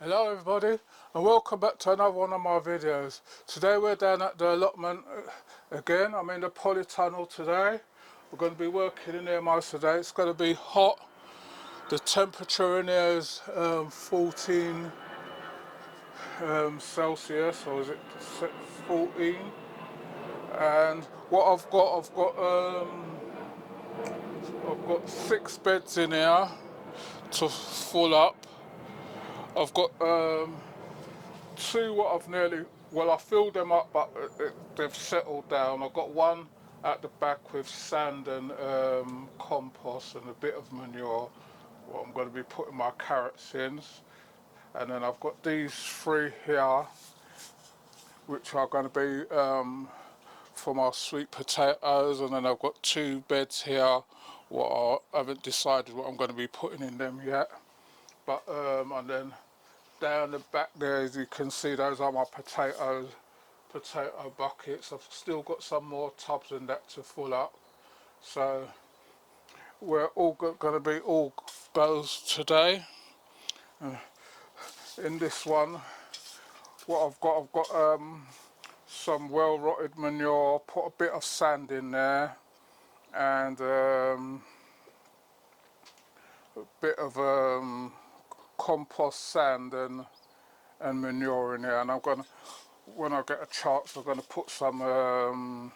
Hello everybody and welcome back to another one of my videos. Today we're down at the allotment again. I'm in the Polytunnel today. We're going to be working in here most of the day. It's going to be hot. The temperature in here is 14 Celsius, or is it 14? And what I've got 6 beds in here to full up. I've got 2 what I've I filled them up, but they've settled down. I've got one at the back with sand and compost and a bit of manure, what I'm going to be putting my carrots in. And then I've got these 3 here, which are going to be for my sweet potatoes. And then I've got 2 beds here, I haven't decided what I'm going to be putting in them yet. But and then down the back there, as you can see, those are my potato buckets. I've still got some more tubs and that to fill up. So we're all going to be all goes today. In this one, what I've got some well rotted manure, put a bit of sand in there, and a bit of compost, sand and manure in there. And I'm gonna, when I get a chance, I'm gonna put some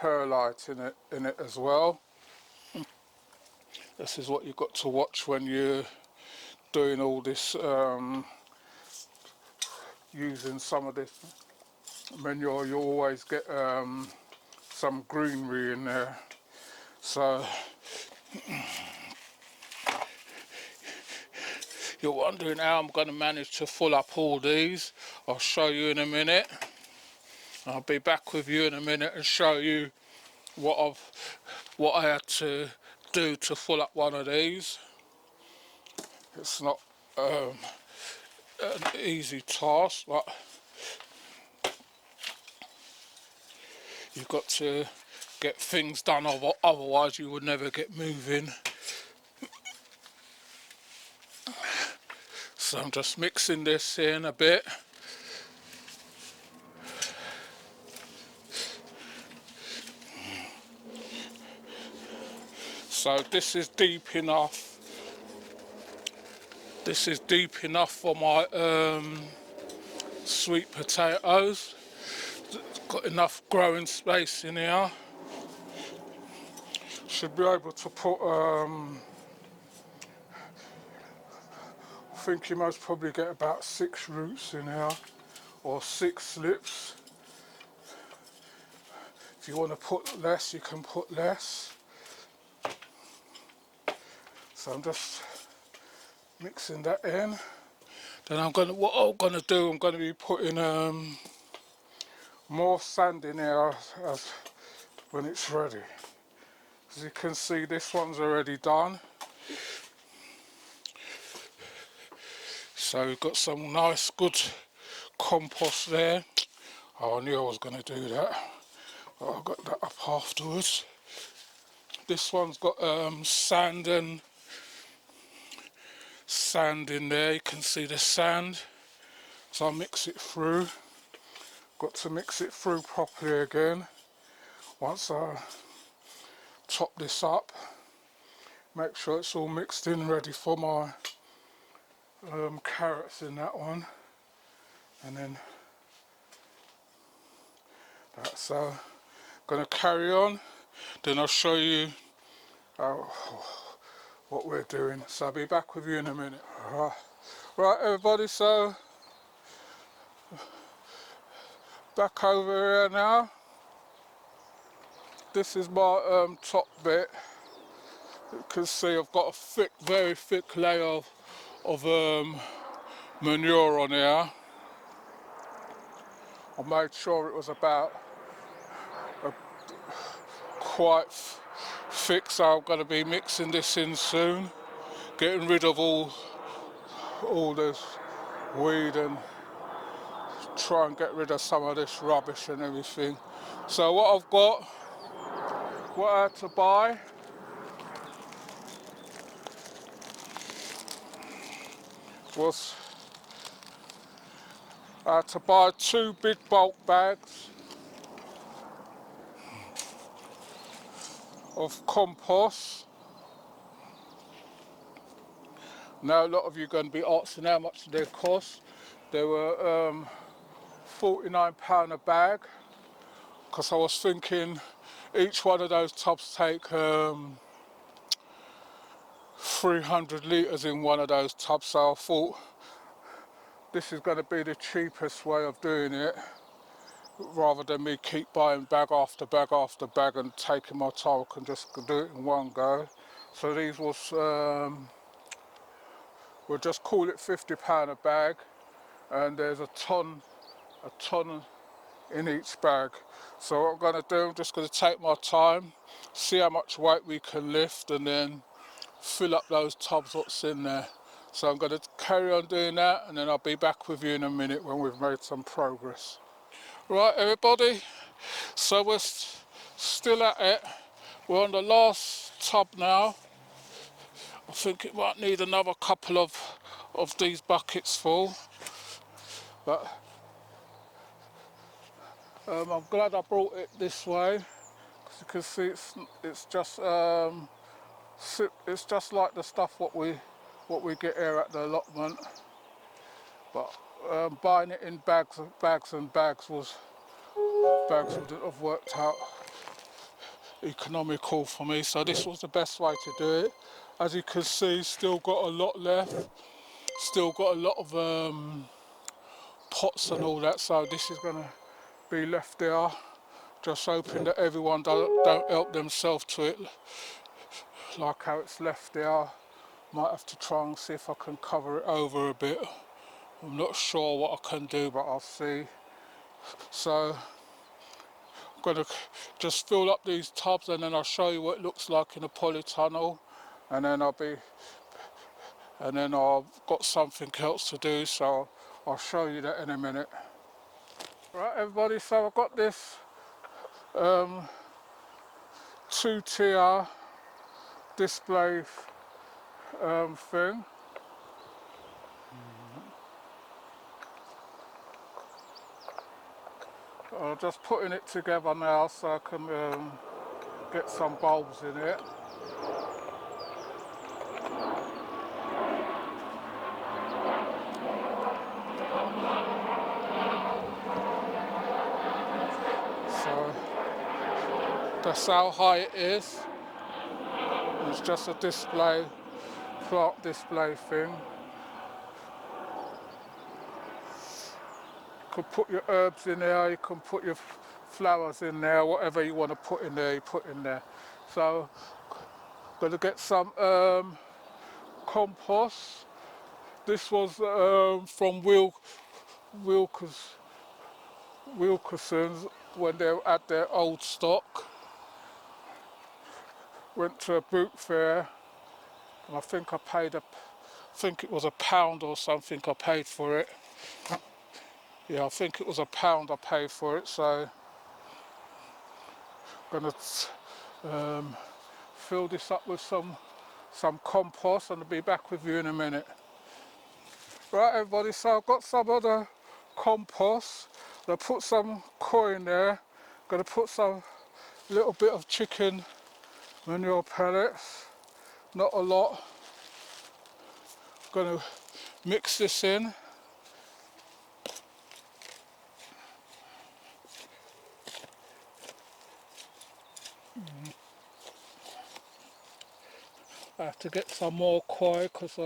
perlite in it as well. This is what you've got to watch when you're doing all this, using some of this manure. You always get some greenery in there. So you're wondering how I'm going to manage to fill up all these. I'll show you in a minute. I'll be back with you in a minute and show you what I had to do to fill up one of these. It's not an easy task, but you've got to get things done, otherwise you would never get moving. So I'm just mixing this in a bit. So this is deep enough. This is deep enough for my sweet potatoes. It's got enough growing space in here. Should be able to put, I think you most probably get about 6 roots in here, or 6 slips. If you want to put less, you can put less. So I'm just mixing that in. Then what I'm gonna do, I'm gonna be putting more sand in here as when it's ready. As you can see, this one's already done. So we've got some nice good compost there. Oh, I knew I was going to do that, but I got that up afterwards. This one's got sand in there. You can see the sand. So I'll mix it through. Got to mix it through properly again. Once I top this up, make sure it's all mixed in, ready for my carrots in that one. And then that. So gonna carry on, then I'll show you what we're doing. So I'll be back with you in a minute. Right everybody, so back over here now. This is my top bit. You can see I've got a thick, very thick layer of manure on here. I made sure it was about quite thick, so I'm going to be mixing this in soon, getting rid of all this weed and try and get rid of some of this rubbish and everything. So what I've got, what I had to buy, was I had to buy 2 big bulk bags of compost. Now a lot of you are going to be asking how much they cost. They were £49 a bag, because I was thinking each one of those tubs take 300 litres in one of those tubs, so I thought this is going to be the cheapest way of doing it, rather than me keep buying bag after bag after bag and taking my time. I can just do it in one go. So these was, we'll just call it £50 a bag, and there's a ton in each bag. So what I'm going to do, I'm just going to take my time, see how much weight we can lift, and then fill up those tubs what's in there. So I'm going to carry on doing that, and then I'll be back with you in a minute when we've made some progress. Right everybody, so we're still at it. We're on the last tub now. I think it might need another couple of these buckets full, but I'm glad I brought it this way, because you can see it's just it's just like the stuff what we get here at the allotment. But buying it in bags and bags wouldn't have worked out economical for me, so this was the best way to do it. As you can see, still got a lot left, still got a lot of pots and all that, so this is going to be left there. Just hoping that everyone don't help themselves to it, like how it's left there. Might have to try and see if I can cover it over a bit. I'm not sure what I can do, but I'll see. So I'm going to just fill up these tubs, and then I'll show you what it looks like in a polytunnel, and then I've got something else to do, so I'll show you that in a minute. Right everybody, so I've got this 2-tier display thing. I'm just putting it together now so I can get some bulbs in it. So that's how high it is. It's just a display, plant display thing. You can put your herbs in there, you can put your flowers in there, whatever you want to put in there, you put in there. So I'm going to get some compost. This was from Wilkerson's when they had their old stock. Went to a boot fair, and I think it was £1 or something I paid for it. Yeah, I think it was £1 I paid for it, so I'm going to fill this up with some compost, and I'll be back with you in a minute. Right everybody, so I've got some other compost. I put some koi in there. I'm going to put some little bit of chicken manure pellets, not a lot. I'm going to mix this in. I have to get some more koi because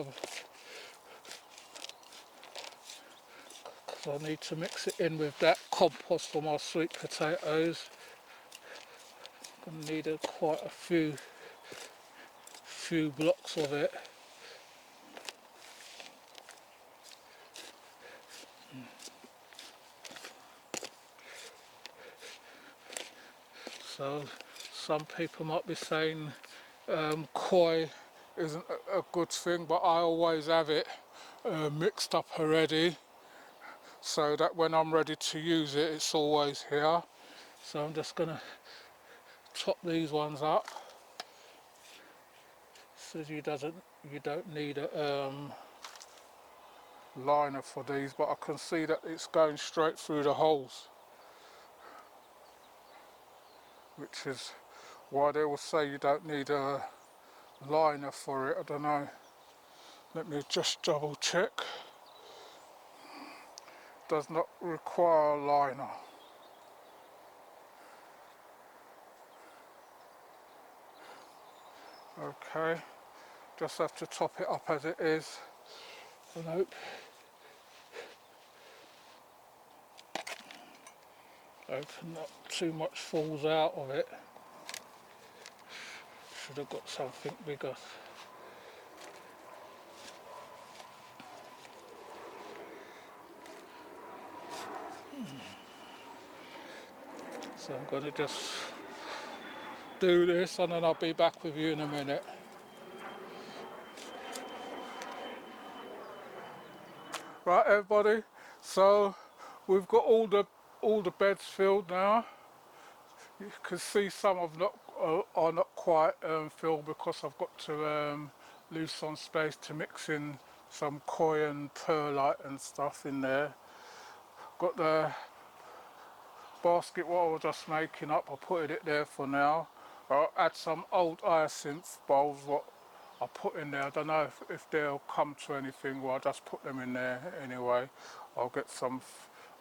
I need to mix it in with that compost for my sweet potatoes. I'm going to need quite a few blocks of it. So some people might be saying koi isn't a good thing, but I always have it mixed up already, so that when I'm ready to use it, it's always here. So I'm just going to top these ones up. Says you don't need a liner for these, but I can see that it's going straight through the holes, which is why they will say you don't need a liner for it. I don't know. Let me just double check. Does not require a liner. Okay, just have to top it up as it is. And hope not too much falls out of it. Should have got something bigger. So I'm going to just do this and then I'll be back with you in a minute. Right everybody, so we've got all the beds filled now. You can see some of them are not quite filled because I've got to leave some space to mix in some koi and perlite and stuff in there. Got the basket what I was just making up, I put it there for now. I'll add some old hyacinth bulbs what I put in there. I don't know if they'll come to anything, well I'll just put them in there anyway. I'll get some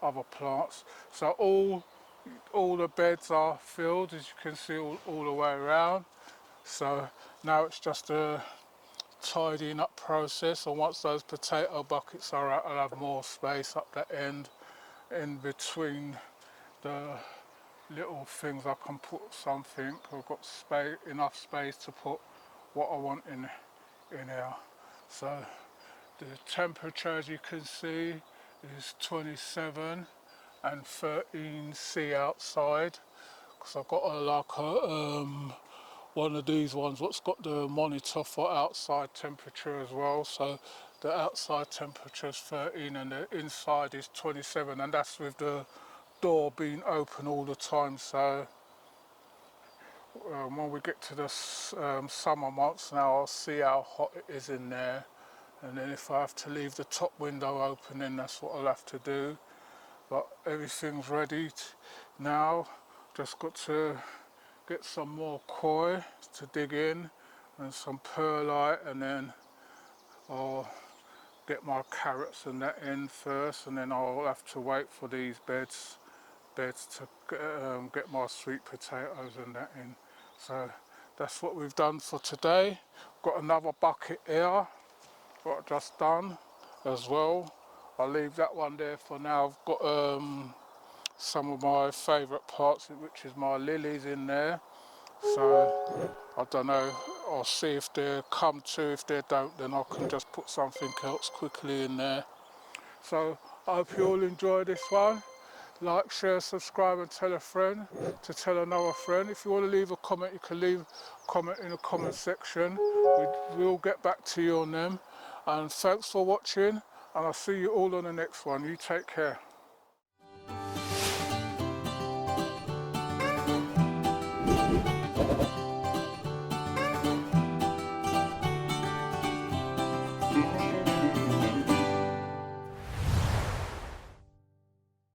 other plants. So all the beds are filled, as you can see, all the way around. So now it's just a tidying up process, and once those potato buckets are out, I'll have more space up that end in between the little things. I can put something. I've got enough space to put what I want in here. So the temperature, as you can see, is 27 and 13 C outside, because I've got one of these ones what's got the monitor for outside temperature as well. So the outside temperature is 13 and the inside is 27, and that's with the door being open all the time. So when we get to the summer months now, I'll see how hot it is in there, and then if I have to leave the top window open, then that's what I'll have to do. But everything's ready now. Just got to get some more koi to dig in and some perlite, and then I'll get my carrots and that in first, and then I'll have to wait for these beds to get my sweet potatoes and that in. So that's what we've done for today. Got another bucket here, what I've just done as well. I'll leave that one there for now. I've got some of my favourite parts, which is my lilies in there. So I don't know, I'll see if they come to. If they don't, then I can just put something else quickly in there. So I hope you all enjoy this one. Like, share, subscribe and tell a friend to tell another friend. If you want to leave a comment, you can leave a comment in the comment section. We'll get back to you on them. And thanks for watching, and I'll see you all on the next one. You take care.